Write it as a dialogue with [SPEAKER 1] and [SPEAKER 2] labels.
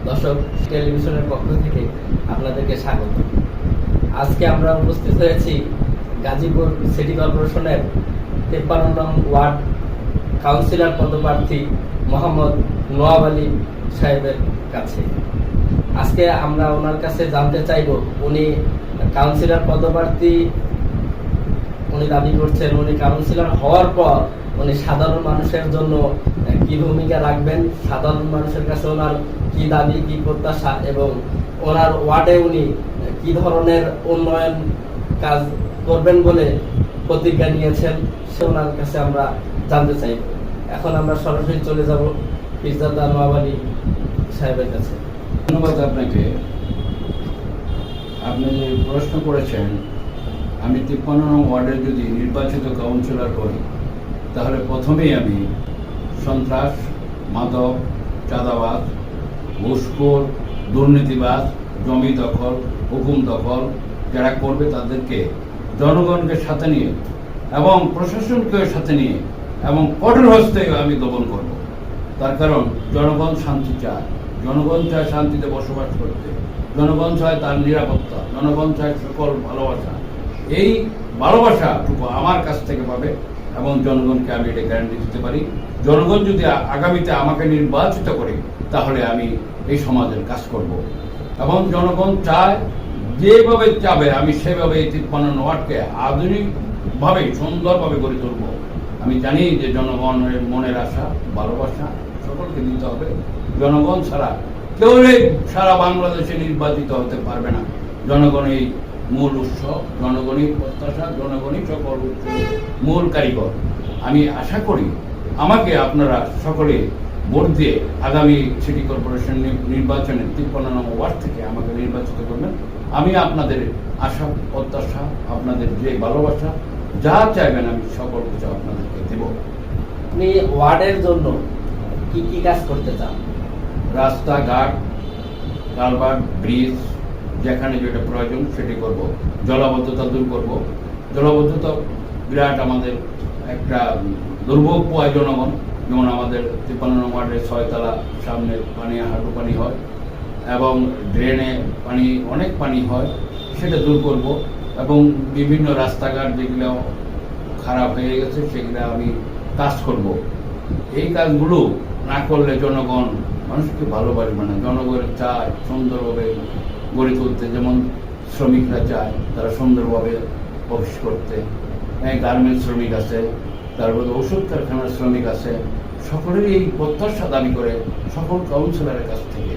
[SPEAKER 1] দর্শক টেলিভিশনের পক্ষ থেকে আপনাদেরকে স্বাগত। আজকে আমরা উপস্থিত হয়েছি গাজীপুর সিটি কর্পোরেশনের 53 নং ওয়ার্ড কাউন্সিলর পদপ্রার্থী মোহাম্মদ নোয়াব আলী সাহেবের কাছে। আজকে আমরা ওনার কাছে জানতে চাইব, উনি কাউন্সিলর পদপ্রার্থী উনি দাবি করছেন, উনি কাউন্সিলর হওয়ার পর উনি সাধারণ মানুষের জন্য কি ভূমিকা রাখবেন, সাধারণ মানুষের কাছে ওনার কি দাবি, কি প্রত্যাশা এবং ওনার ওয়ার্ডে উনি কি ধরনের উন্নয়ন কাজ করবেন বলে প্রতিজ্ঞা নিয়েছেন, সে ওনার কাছে আমরা জানতে চাই। এখন আমরা সরাসরি চলে যাব পিরজাদা নোয়াব আলী সাহেবের কাছে।
[SPEAKER 2] ধন্যবাদ আপনাকে। আপনি যে প্রশ্ন করেছেন, আমি 53 নং ওয়ার্ডে যদি নির্বাচিত কাউন্সিলর হই তাহলে প্রথমেই আমি সন্ত্রাস, মাদক, চাঁদাবাজ, ঘুষখোর, দুর্নীতিবাজ, জমি দখল, হুকুম দখল যারা করবে তাদেরকে জনগণকে সাথে নিয়ে এবং প্রশাসনকে সাথে নিয়ে এবং কঠোর হস্তে আমি দমন করব। তার কারণ জনগণ শান্তি চায়, জনগণ চায় শান্তিতে বসবাস করতে, জনগণ চায় তার নিরাপত্তা, জনগণ চায় সকল ভালোবাসা। এই ভালোবাসাটুকু আমার কাছ থেকে পাবে এবং জনগণকে আমি এটা গ্যারান্টি দিতে পারি। জনগণ যদি আগামীতে আমাকে নির্বাচিত করে তাহলে আমি এই সমাজের কাজ করব এবং জনগণ চায় যেভাবে চাবে আমি সেভাবে এই 53 ওয়ার্ডকে আধুনিকভাবে সুন্দরভাবে গড়ে তুলব। আমি জানি যে জনগণের মনের আশা, ভালোবাসা সকলকে দিতে হবে। জনগণ ছাড়া কেউ সারা বাংলাদেশে নির্বাচিত হতে পারবে না। জনগণই মূল উৎস, জনগণই প্রত্যাশা, জনগণই সকল মূল কারিগর। আমি আশা করি আমাকে আপনারা সকলে ভোট দিয়ে আগামী সিটি কর্পোরেশন নির্বাচনে 53 নং ওয়ার্ড থেকে আমাকে নির্বাচিত করবেন। আমি আপনাদের আশা, প্রত্যাশা, আপনাদের যে ভালোবাসা যা চাইবেন আমি সকল কিছু আপনাদেরকে দেব।
[SPEAKER 1] আপনি ওয়ার্ডের জন্য কি কি কাজ করতে চান?
[SPEAKER 2] রাস্তাঘাট, কালভার্ট, ব্রিজ যেখানে যেটা প্রয়োজন সেটি করব। জলাবদ্ধতা দূর করব। জলাবদ্ধতা বিরাট আমাদের একটা দুর্ভোগ পোয়ায় জনগণ। যেমন আমাদের 53 নং ওয়ার্ডের 6 তলা সামনে পানি, হাঁটু পানি হয় এবং ড্রেনে পানি, অনেক পানি হয়, সেটা দূর করব। এবং বিভিন্ন রাস্তাঘাট যেগুলো খারাপ হয়ে গেছে সেগুলো আমি কাজ করব। এই কাজগুলো না করলে জনগণ মানুষকে ভালোবাসবে না। জনগণ চায় সুন্দরভাবে গড়ে তুলতে, যেমন শ্রমিকরা চায় তারা সুন্দরভাবে অফিস করতে, গার্মেন্টস শ্রমিক আছে, তারপরে ওষুধ কারখানার শ্রমিক আছে, সকলেরই এই প্রত্যাশা দাবি করে সকল কাউন্সিলরের কাছ থেকে